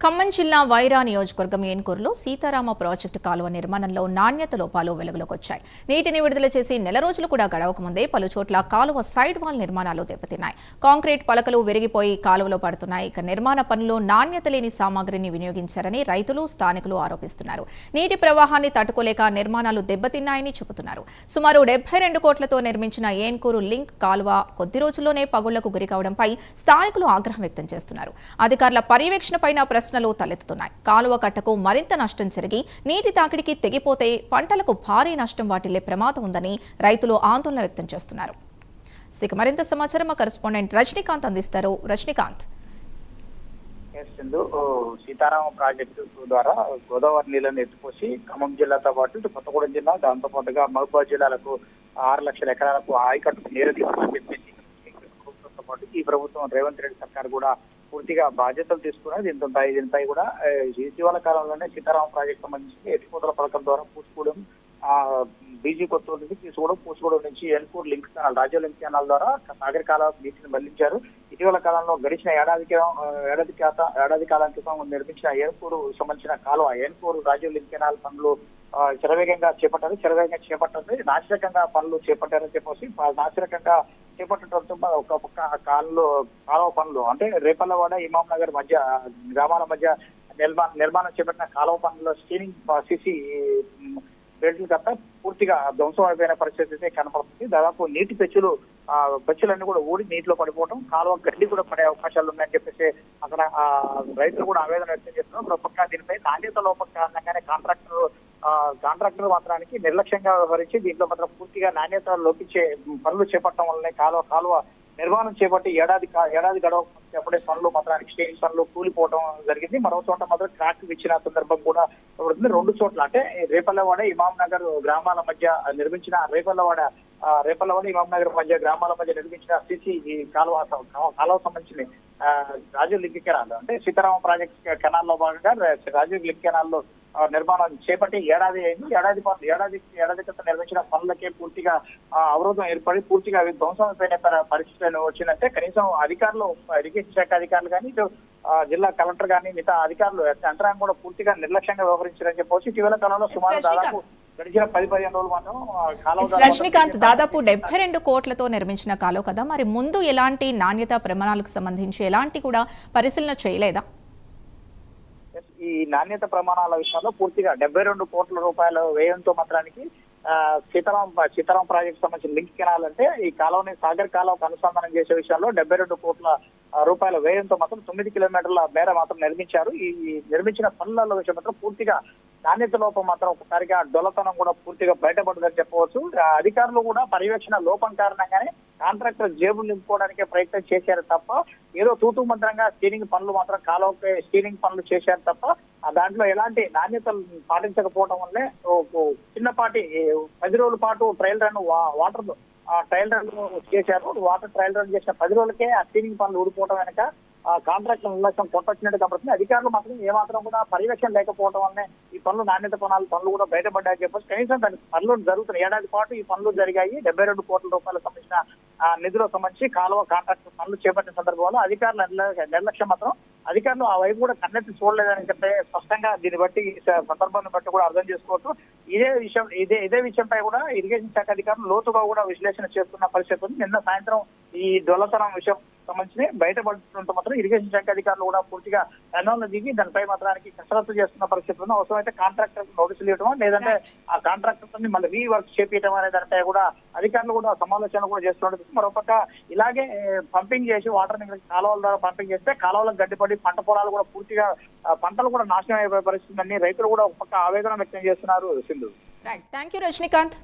ఖమ్మం జిల్లా వైరా నియోజకవర్గం ఏన్కూరులో సీతారామ ప్రాజెక్టు కాలువ నిర్మాణంలో నాణ్యత లోపాలు వెలుగులోకి వచ్చాయి. నీటిని విడుదల చేసి నెల రోజులు కూడా గడవకముందే పలు చోట్ల కాలువ సైడ్ వాల్ నిర్మాణాలు దెబ్బతిన్నాయి. కాంక్రీట్ పలకలు విరిగిపోయి కాలువలో పడుతున్నాయి. ఇక నిర్మాణ పనుల్లో నాణ్యత లేని సామాగ్రిని వినియోగించారని రైతులు, స్థానికులు ఆరోపిస్తున్నారు. నీటి ప్రవాహాన్ని తట్టుకోలేక నిర్మాణాలు దెబ్బతిన్నాయని చెబుతున్నారు. సుమారు 72 కోట్లతో నిర్మించిన ఏన్కూరు లింక్ కాలువ కొద్ది రోజుల్లోనే పగుళ్లకు గురికావడంపై స్థానికులు ఆగ్రహం వ్యక్తం చేస్తున్నారు. అధికారుల పర్యవేక్షణపైన ప్రశ్నలు తలెత్తుతున్నాయి. కాలువ కట్టకు మరింత నష్టం జరిగి నీటి తాకిడికి తెగిపోతే పంటలకు భారీ నష్టం వాటిల్లే ప్రమాదం ఉందని రైతులు ఆందోళన వ్యక్తం చేస్తున్నారు. మరింత సమాచారం మా కరెస్పాండెంట్ రజనీకాంత్ అందిస్తారు. రజనీకాంత్, సీతారామ ప్రాజెక్టు ద్వారా గోదావరి నీళ్ళని ఎత్తిపోసి ఖమ్మం జిల్లాతో పాటు ఇటు కొత్తగూడెం జిల్లా, దాంతో పాటుగా మహబూబాబాద్ జిల్లాలకు 6 లక్షల ఎకరాలకు ఆయకట్టుకు నీరు తీసుకోవాలని చెప్పేసి ప్రభుత్వంతో పాటు ఈ ప్రభుత్వం రేవంత్ రెడ్డి సర్కార్ కూడా పూర్తిగా బాధ్యతలు తీసుకున్నారు. దీనిపై కూడా ఇటీవల కాలంలోనే సీతారామ ప్రాజెక్టు సంబంధించి ఎత్తిపోతల పథకం ద్వారా పూసుకోవడం, బీజీ కొత్తూరు నుంచి తీసుకోవడం, పూసుకోవడం నుంచి ఏన్కూరు లింక్ కెనాల్, రాజ్య లింక్ కెనాల్ ద్వారా సాగర్ కాలువ నీటిని మళ్లించారు. ఇటీవల కాలంలో గడిచిన ఏడాది కాలం క్రితం నిర్మించిన ఏన్కూరు సంబంధించిన కాలువ, ఏన్కూరు రాజ్య లింక్ కెనాల్ పనులు శరవేగంగా చేపట్టారు. నాశరకంగా పనులు చేపట్టారని చెప్పేసి నాశరకంగా చేపట్టడంతో ఒక పక్క కాలువ పనులు అంటే రేపల్లవాడ, ఇమాం నగర్ మధ్య గ్రామాల మధ్య నిర్మాణం చేపట్టిన కాలువ పనుల్లో స్టీరింగ్ సిసి బెల్ట్లు తప్ప పూర్తిగా ధ్వంసం అయిపోయిన పరిస్థితి అయితే కనపడుతుంది. దాదాపు నీటి పెచ్చులన్నీ కూడా ఊడి నీటిలో పడిపోవడం, కాలువ గడ్డి కూడా పడే అవకాశాలు ఉన్నాయని చెప్పేసి అక్కడ రైతులు కూడా ఆవేదన వ్యక్తం చేస్తున్నారు. ఒక పక్క దీనిపై నాణ్యత లోపం కారణంగానే కాంట్రాక్టర్ మాత్రానికి నిర్లక్ష్యంగా వ్యవహరించి దీంట్లో మాత్రం పూర్తిగా నాణ్యత లోపించే పనులు చేపట్టడం వల్లనే కాలువ నిర్మాణం చేపట్టి ఏడాది గడవడే పనులు మాత్రానికి స్టేజ్ పనులు కూలిపోవడం జరిగింది. మరో చోట మాత్రం ట్రాక్ ఇచ్చిన సందర్భం కూడా పడుతుంది. 2 చోట్ల అంటే రేపల్లవాడ, ఇమాం నగర్ గ్రామాల మధ్య నిర్మించిన రేపల్లవాడ, ఇమాం నగర్ మధ్య గ్రామాల మధ్య నిర్మించిన సిసి కాలువ సంబంధించిన రాజీవ్ లింక్ కెనాల్ అంటే సీతారామ ప్రాజెక్ట్ కెనాల్ లో భాగంగా రాజీవ్ లింక్ కెనాల్ లో నిర్మాణం చేపట్టి ఏడాది అయింది. ఏడాది క్రితం నిర్మించిన పనులకే పూర్తిగా అవరోధం ఏర్పడి పూర్తిగా అవి ధ్వంసమైపోయిన పరిస్థితులు వచ్చిందంటే కనీసం అధికారులు, ఇరిగేషన్ శాఖ అధికారులు కానీ, ఇటు జిల్లా కలెక్టర్ కానీ, మిగతా అధికారులు యంత్రాంగం కూడా పూర్తిగా నిర్లక్ష్యంగా వ్యవహరించారని చెప్పవచ్చు. ఇటీవల కాలంలో సుమారు దాదాపు గడిచిన 10-15 రోజులు మాత్రం రజనీకాంత్, దాదాపు 72 కోట్లతో నిర్మించిన కాలువ కదా, మరి ముందు ఎలాంటి నాణ్యత ప్రమాణాలకు సంబంధించి ఎలాంటి కూడా పరిశీలన చేయలేదా? ఈ నాణ్యత ప్రమాణాల విషయంలో పూర్తిగా 72 కోట్ల రూపాయల వ్యయంతో మాత్రానికి సీతారాం ప్రాజెక్టు సంబంధించిన లింక్ కెనాల్ అంటే ఈ కాలువని సాగర్ కాలువకు అనుసంధానం చేసే విషయంలో 72 కోట్ల రూపాయల వ్యయంతో మాత్రం 9 కిలోమీటర్ల మేర మాత్రం నిర్మించారు. ఈ నిర్మించిన పనుల విషయం మాత్రం పూర్తిగా నాణ్యత లోపం మాత్రం ఒకసారిగా డొల్లతనం కూడా పూర్తిగా బయటపడదని చెప్పవచ్చు. అధికారులు కూడా పర్యవేక్షణ లోపం కారణంగానే కాంట్రాక్టర్ జేబులు నింపుకోవడానికే ప్రయత్నం చేశారు తప్ప ఏదో తూతూ మంత్రంగా స్టీరింగ్ పనులు మాత్రం కాలువపై స్టీరింగ్ పనులు చేశారు తప్ప దాంట్లో ఎలాంటి నాణ్యతలు పాటించకపోవడం వల్లే చిన్నపాటి 10 రోజుల పాటు ట్రయల్ రన్ ట్రయల్ రన్ చేశారు. ట్రయల్ రన్ చేసిన 10 రోజులకే ఆ స్టీరింగ్ పనులు ఊడిపోవడం వెనక కాంట్రాక్టర్ నిర్లక్ష్యం కొట్టొచ్చినట్టు కాబట్టి అధికారులు మాత్రం ఏమాత్రం కూడా పర్యవేక్షణ లేకపోవడం వల్లనే ఈ పనులు నాణ్యత పనులు కూడా బయటపడ్డాయని చెప్పొచ్చు. కనీసం దాని పనులు జరుగుతున్నాయి. ఏడాది పాటు ఈ పనులు జరిగాయి. 72 కోట్ల రూపాయలకు సంబంధించిన నిధులకు సంబంధించి కాలువ కాంట్రాక్టర్ పనులు చేపట్టిన సందర్భంలో అధికారుల నిర్లక్ష్యం మాత్రం అధికారులు ఆ వైపు కూడా కన్నెత్తి చూడలేదని చెప్పే స్పష్టంగా దీన్ని బట్టి సందర్భాన్ని బట్టి కూడా అర్థం చేసుకోవచ్చు. ఇదే విషయంపై కూడా ఇరిగేషన్ శాఖ అధికారులు లోతుగా కూడా విశ్లేషణ చేస్తున్న పరిస్థితి ఉంది. నిన్న సాయంత్రం ఈ డొల్లతనం విషయం సంబంధించి బయటపడుతుంటే మాత్రం ఇరిగేషన్ శాఖ అధికారులు కూడా పూర్తిగా రంగంలో దిగి దానిపై మాత్రానికి కసరత్తు చేస్తున్న పరిస్థితి ఉంది. అవసరమైతే కాంట్రాక్టర్ నోటీసులు ఇవ్వడం, లేదంటే ఆ కాంట్రాక్టర్ మళ్ళీ రీవర్క్ చేపించడం అనే దానిపై కూడా అధికారులు కూడా సమాలోచనలు కూడా చేస్తున్నట్టు. మరోపక్క ఇలాగే పంపింగ్ చేసి వాటర్ కాలువల ద్వారా పంపింగ్ చేస్తే కాలువలకు గడ్డిపడి పంట పొలాలు కూడా పూర్తిగా పంటలు కూడా నాశనం అయిపోయే పరిస్థితి రైతులు కూడా ఒక పక్క ఆవేదన వ్యక్తం చేస్తున్నారు. Sindhu, thank you Rajinikanth.